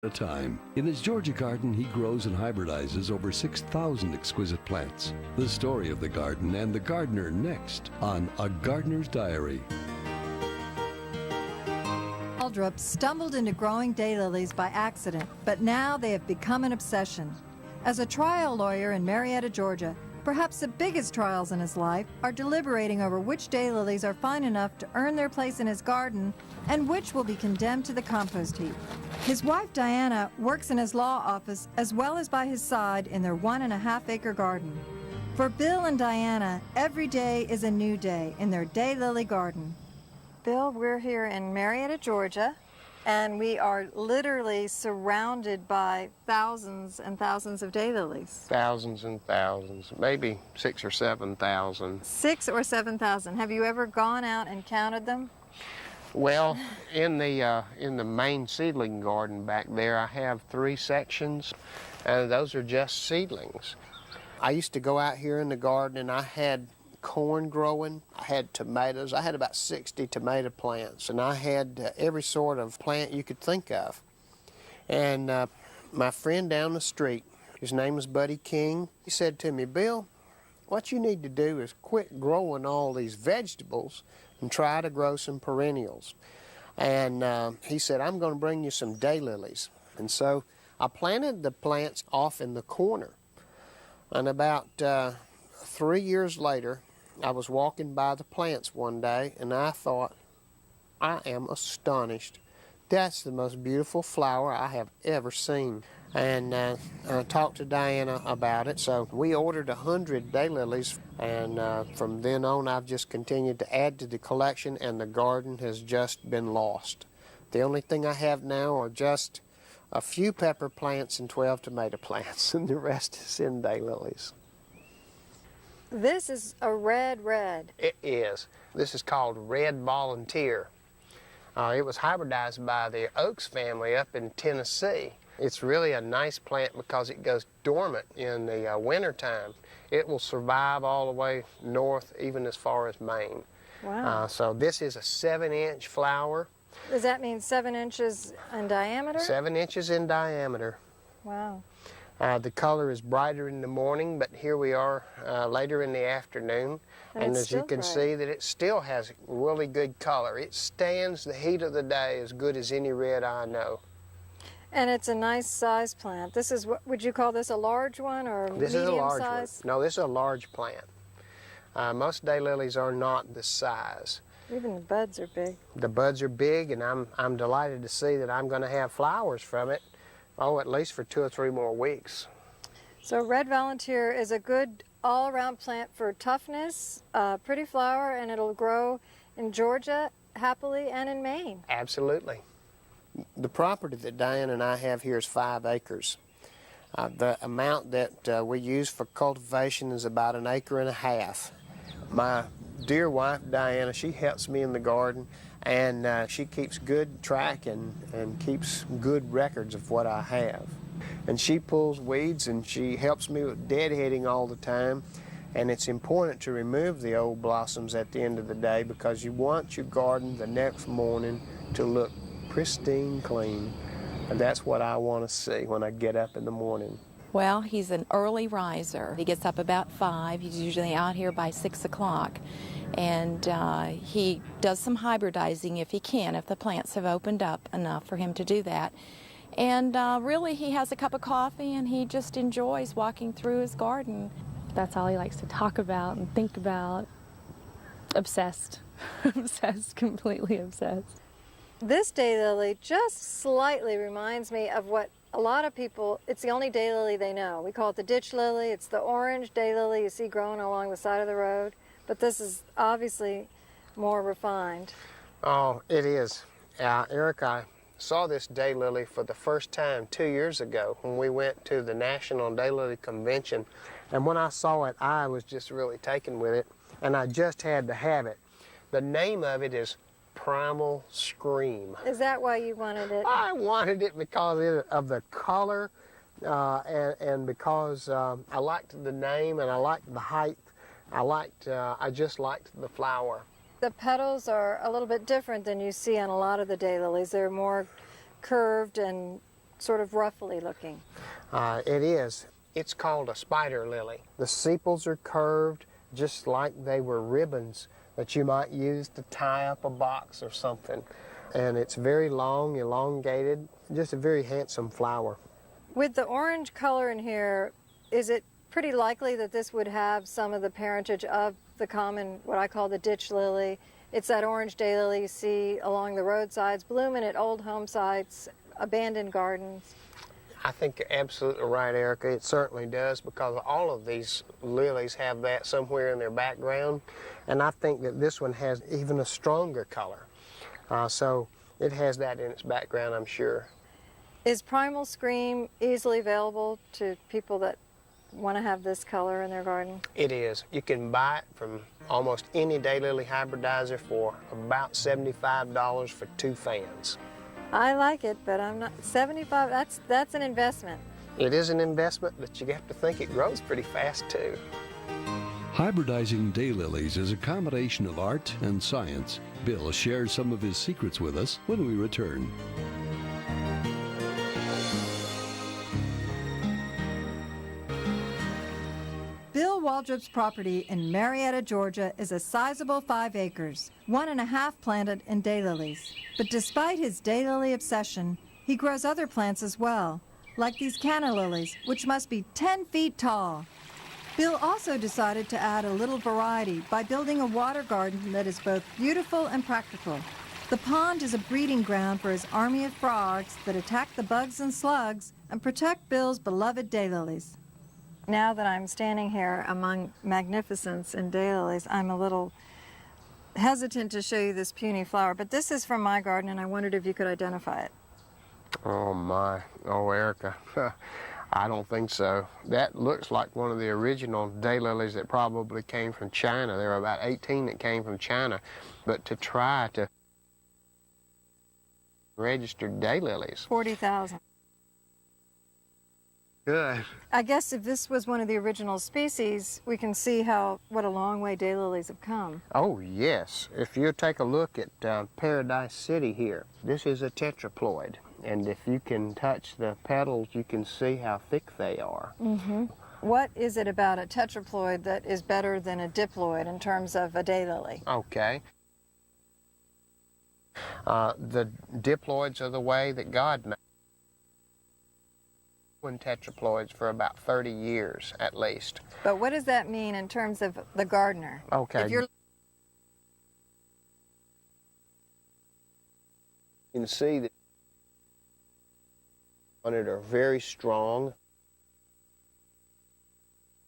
At a time. In his Georgia garden, he grows and hybridizes over 6,000 exquisite plants. The story of the garden and the gardener next on A Gardener's Diary. Aldrup stumbled into growing daylilies by accident, but now they have become an obsession. As a trial lawyer in Marietta, Georgia, perhaps the biggest trials in his life are deliberating over which daylilies are fine enough to earn their place in his garden and which will be condemned to the compost heap. His wife, Diana, works in his law office as well as by his side in their 1.5-acre garden. For Bill and Diana, every day is a new day in their daylily garden. Bill, we're here in Marietta, Georgia, and we are literally surrounded by thousands and thousands of daylilies. Thousands and thousands, maybe 6,000 or 7,000. 6,000 or 7,000. Have you ever gone out and counted them? Well, in the main seedling garden back there, I have 3 sections, and those are just seedlings. I used to go out here in the garden, and I had corn growing, I had tomatoes, I had about 60 tomato plants, and I had every sort of plant you could think of. And my friend down the street, his name was Buddy King, he said to me, "Bill, what you need to do is quit growing all these vegetables and try to grow some perennials." And he said, "I'm going to bring you some daylilies." And so I planted the plants off in the corner. And about 3 years later, I was walking by the plants one day, and I thought, I am astonished. That's the most beautiful flower I have ever seen. And I talked to Diana about it, so we ordered 100 daylilies, and from then on I've just continued to add to the collection, and the garden has just been lost. The only thing I have now are just a few pepper plants and 12 tomato plants, and the rest is in daylilies. This is a red. It is. This is called Red Volunteer. It was hybridized by the Oaks family up in Tennessee. It's really a nice plant because it goes dormant in the wintertime. It will survive all the way north, even as far as Maine. Wow. So this is a 7-inch flower. Does that mean 7 inches in diameter? 7 inches in diameter. Wow. The color is brighter in the morning, but here we are later in the afternoon. And as you can see, that it still has really good color. It stands the heat of the day as good as any red I know. And it's a nice size plant. This is, what would you call this, a large one or medium size? This is a large one. No, this is a large plant. Most daylilies are not this size. Even the buds are big. The buds are big, and I'm delighted to see that I'm going to have flowers from it, at least for 2 or 3 more weeks. So Red Volunteer is a good all-around plant for toughness, pretty flower, and it'll grow in Georgia happily and in Maine. Absolutely. The property that Diane and I have here is 5 acres. The amount that we use for cultivation is about 1.5 acres. My dear wife, Diana, she helps me in the garden, and she keeps good track and keeps good records of what I have. And she pulls weeds, and she helps me with deadheading all the time. And it's important to remove the old blossoms at the end of the day because you want your garden the next morning to look pristine clean. And that's what I want to see when I get up in the morning. Well, he's an early riser. He gets up about 5. He's usually out here by 6 o'clock. And he does some hybridizing if he can, if the plants have opened up enough for him to do that. And really, he has a cup of coffee and he just enjoys walking through his garden. That's all he likes to talk about and think about. Obsessed. Obsessed, completely obsessed. This daylily just slightly reminds me of what a lot of people, it's the only daylily they know. We call it the ditch lily. It's the orange daylily you see growing along the side of the road. But this is obviously more refined. Oh, it is. Eric, I saw this daylily for the first time 2 years ago when we went to the National Daylily Convention. And when I saw it, I was just really taken with it, and I just had to have it. The name of it is Primal Scream. Is that why you wanted it? I wanted it because of the color and because I liked the name and I liked the height. I just liked the flower. The petals are a little bit different than you see on a lot of the daylilies. They're more curved and sort of roughly looking. It is. It's called a spider lily. The sepals are curved just like they were ribbons that you might use to tie up a box or something. And it's very long, elongated, just a very handsome flower. With the orange color in here, is it pretty likely that this would have some of the parentage of the common, what I call the ditch lily? It's that orange daylily you see along the roadsides, blooming at old home sites, abandoned gardens. I think you're absolutely right, Erica. It certainly does, because all of these lilies have that somewhere in their background. And I think that this one has even a stronger color. So it has that in its background, I'm sure. Is Primal Scream easily available to people that want to have this color in their garden? It is. You can buy it from almost any daylily hybridizer for about $75 for 2 fans. I like it, but I'm not, 75, that's an investment. It is an investment, but you have to think it grows pretty fast too. Hybridizing daylilies is a combination of art and science. Bill shares some of his secrets with us when we return. Bill Waldrop's property in Marietta, Georgia is a sizable 5 acres, 1.5 planted in daylilies. But despite his daylily obsession, he grows other plants as well, like these canna lilies, which must be 10 feet tall. Bill also decided to add a little variety by building a water garden that is both beautiful and practical. The pond is a breeding ground for his army of frogs that attack the bugs and slugs and protect Bill's beloved daylilies. Now that I'm standing here among magnificence and daylilies, I'm a little hesitant to show you this puny flower, but this is from my garden, and I wondered if you could identify it. Oh my, oh Erica, I don't think so. That looks like one of the original daylilies that probably came from China. There were about 18 that came from China, but to try to register daylilies. 40,000. Good. I guess if this was one of the original species, we can see what a long way daylilies have come. Oh yes, if you take a look at Paradise City here, this is a tetraploid. And if you can touch the petals, you can see how thick they are. Mm-hmm. What is it about a tetraploid that is better than a diploid in terms of a daylily? Okay. The diploids are the way that God made tetraploids for about 30 years at least. But what does that mean in terms of the gardener? Okay. If you're... You can see that on it are very strong.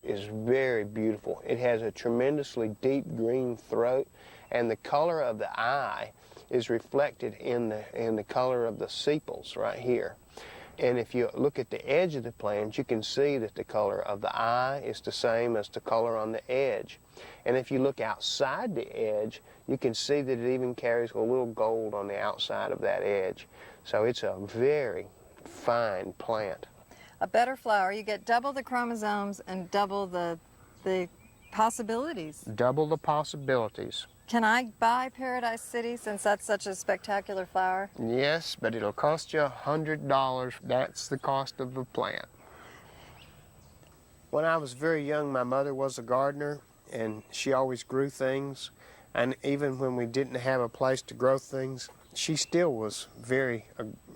It's very beautiful. It has a tremendously deep green throat, and the color of the eye is reflected in the color of the sepals right here. And if you look at the edge of the plant, you can see that the color of the eye is the same as the color on the edge. And if you look outside the edge, you can see that it even carries a little gold on the outside of that edge. So it's a very fine plant. A better flower, you get double the chromosomes and double the possibilities. Double the possibilities. Can I buy Paradise City since that's such a spectacular flower? Yes, but it'll cost you $100. That's the cost of the plant. When I was very young, my mother was a gardener, and she always grew things. And even when we didn't have a place to grow things, she still was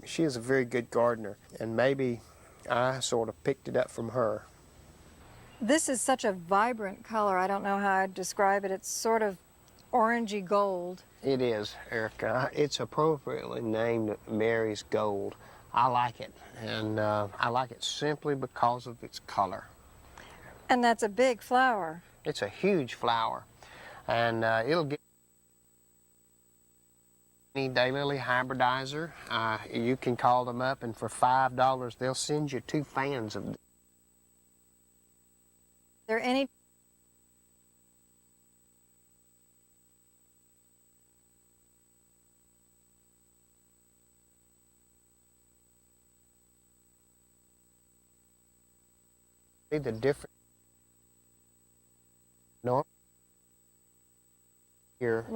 she is a very good gardener. And maybe I sort of picked it up from her. This is such a vibrant color. I don't know how I'd describe it. It's sort of orangey gold. It is, Erica. It's appropriately named Mary's Gold. I like it, and I like it simply because of its color. And that's a big flower. It's a huge flower, and it'll get any daylily hybridizer. You can call them up, and for $5, they'll send you 2 fans of them. Are there any the difference north here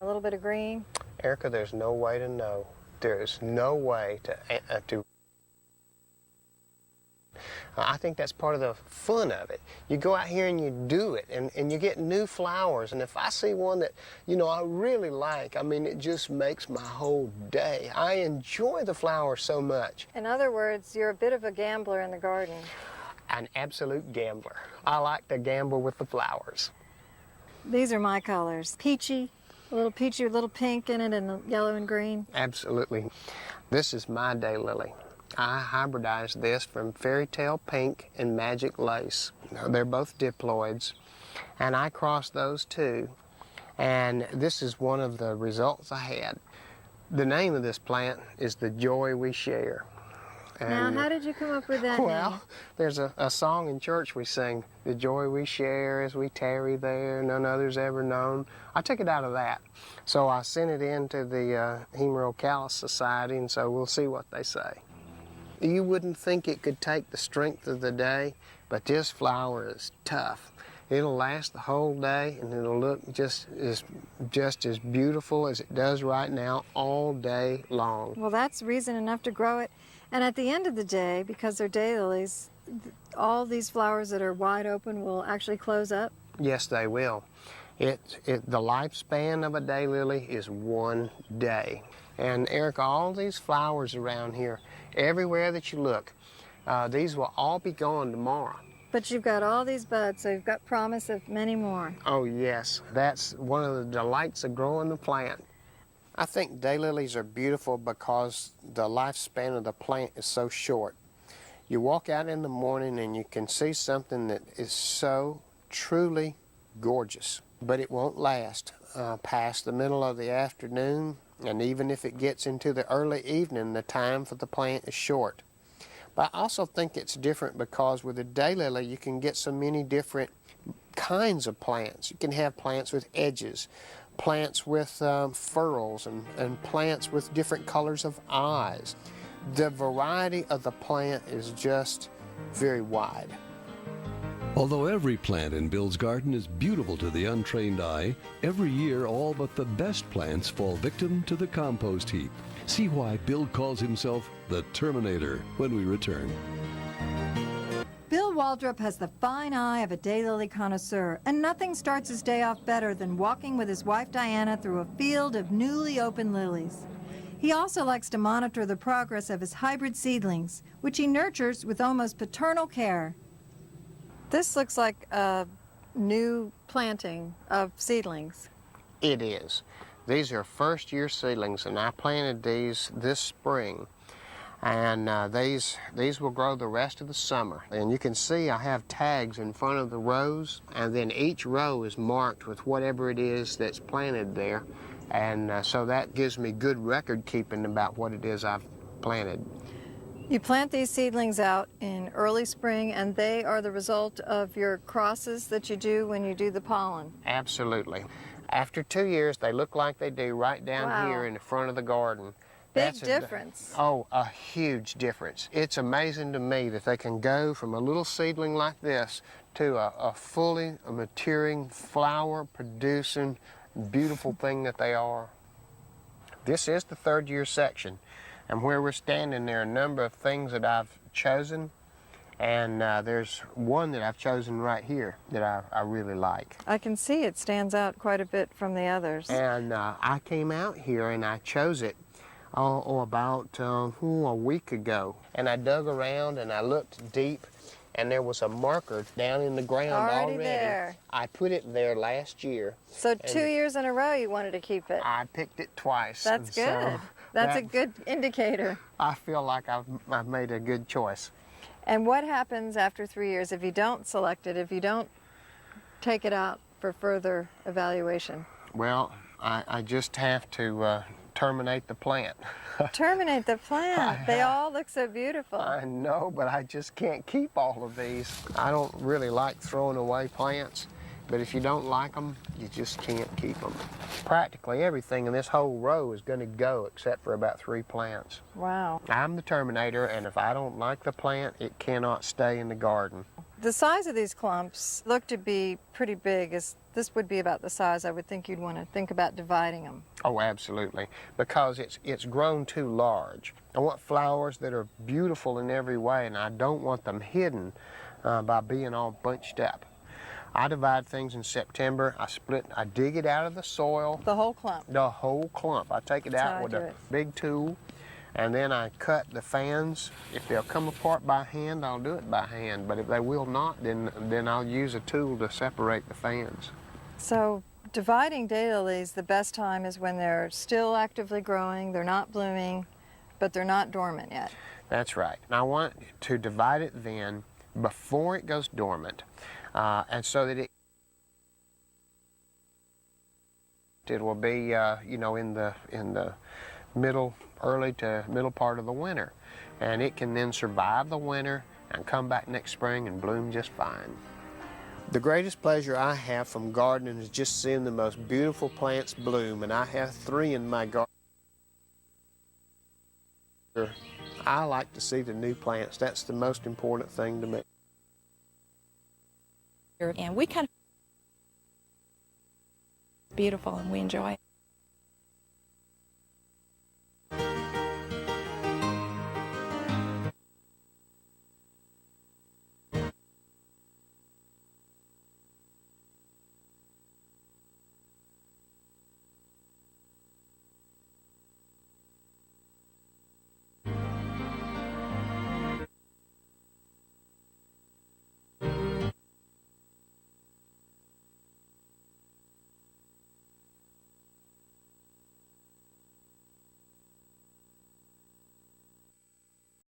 A little bit of green. Erica, there's no way to know. There is no way to I think that's part of the fun of it. You go out here and you do it, and you get new flowers. And if I see one that, I really like, I mean, it just makes my whole day. I enjoy the flowers so much. In other words, you're a bit of a gambler in the garden. An absolute gambler. I like to gamble with the flowers. These are my colors. Peachy, a little peachy, a little pink in it, and yellow and green. Absolutely. This is my daylily. I hybridized this from Fairy Tale Pink and Magic Lace. They're both diploids, and I crossed those two, and this is one of the results I had. The name of this plant is The Joy We Share. And now, how did you come up with that well, name? there's a song in church we sing, the joy we share as we tarry there, none others ever known. I took it out of that. So I sent it in to the Hemerocallis Society, and so we'll see what they say. You wouldn't think it could take the strength of the day, but this flower is tough. It'll last the whole day, and it'll look just as beautiful as it does right now all day long. Well, that's reason enough to grow it. And at the end of the day, because they're daylilies, all these flowers that are wide open will actually close up? Yes, they will. The lifespan of a daylily is 1 day. And Erica, all these flowers around here, everywhere that you look, these will all be gone tomorrow. But you've got all these buds, so you've got promise of many more. Oh yes, that's one of the delights of growing the plant. I think daylilies are beautiful because the lifespan of the plant is so short. You walk out in the morning and you can see something that is so truly gorgeous, but it won't last past the middle of the afternoon, and even if it gets into the early evening, the time for the plant is short. But I also think it's different because with a daylily you can get so many different kinds of plants. You can have plants with edges, plants with furls, and plants with different colors of eyes. The variety of the plant is just very wide. Although every plant in Bill's garden is beautiful to the untrained eye, every year all but the best plants fall victim to the compost heap. See why Bill calls himself the Terminator when we return. Bill Waldrop has the fine eye of a daylily connoisseur, and nothing starts his day off better than walking with his wife Diana through a field of newly opened lilies. He also likes to monitor the progress of his hybrid seedlings, which he nurtures with almost paternal care. This looks like a new planting of seedlings. It is. These are first-year seedlings, and I planted these this spring. And these will grow the rest of the summer. And you can see I have tags in front of the rows, and then each row is marked with whatever it is that's planted there. And so that gives me good record keeping about what it is I've planted. You plant these seedlings out in early spring, and they are the result of your crosses that you do when you do the pollen. Absolutely. After 2 years, they look like they do right down here in the front of the garden. Big difference. A huge difference. It's amazing to me that they can go from a little seedling like this to a fully maturing, flower-producing, beautiful thing that they are. This is the third-year section, and where we're standing, there are a number of things that I've chosen, and there's one that I've chosen right here that I really like. I can see it stands out quite a bit from the others. And I came out here and I chose it about a week ago, and I dug around and I looked deep, and there was a marker down in the ground already. There. I put it there last year. So 2 years in a row you wanted to keep it. I picked it twice. That's good. So That's a good indicator. I feel like I've made a good choice. And what happens after 3 years if you don't select it, if you don't take it out for further evaluation? Well, I just have to terminate the plant. Terminate the plant. They all look so beautiful. I know, but I just can't keep all of these. I don't really like throwing away plants, but if you don't like them, you just can't keep them. Practically everything in this whole row is going to go except for about 3 plants. Wow. I'm the Terminator, and if I don't like the plant, it cannot stay in the garden. The size of these clumps look to be pretty big. This would be about the size I would think you'd want to think about dividing them. Oh, absolutely, because it's grown too large. I want flowers that are beautiful in every way, and I don't want them hidden by being all bunched up. I divide things in September. I dig it out of the soil. The whole clump? The whole clump. I take it That's out how I with do a it. big tool, and then I cut the fans. If they'll come apart by hand, I'll do it by hand, but if they will not, then I'll use a tool to separate the fans. So dividing daylilies, the best time is when they're still actively growing, they're not blooming, but they're not dormant yet. That's right. And I want to divide it then before it goes dormant, and so that it will be, you know, in the early to middle part of the winter, and it can then survive the winter and come back next spring and bloom just fine. The greatest pleasure I have from gardening is just seeing the most beautiful plants bloom, and I have 3 in my garden. I like to see the new plants. That's the most important thing to me. And we kind of beautiful, and we enjoy it.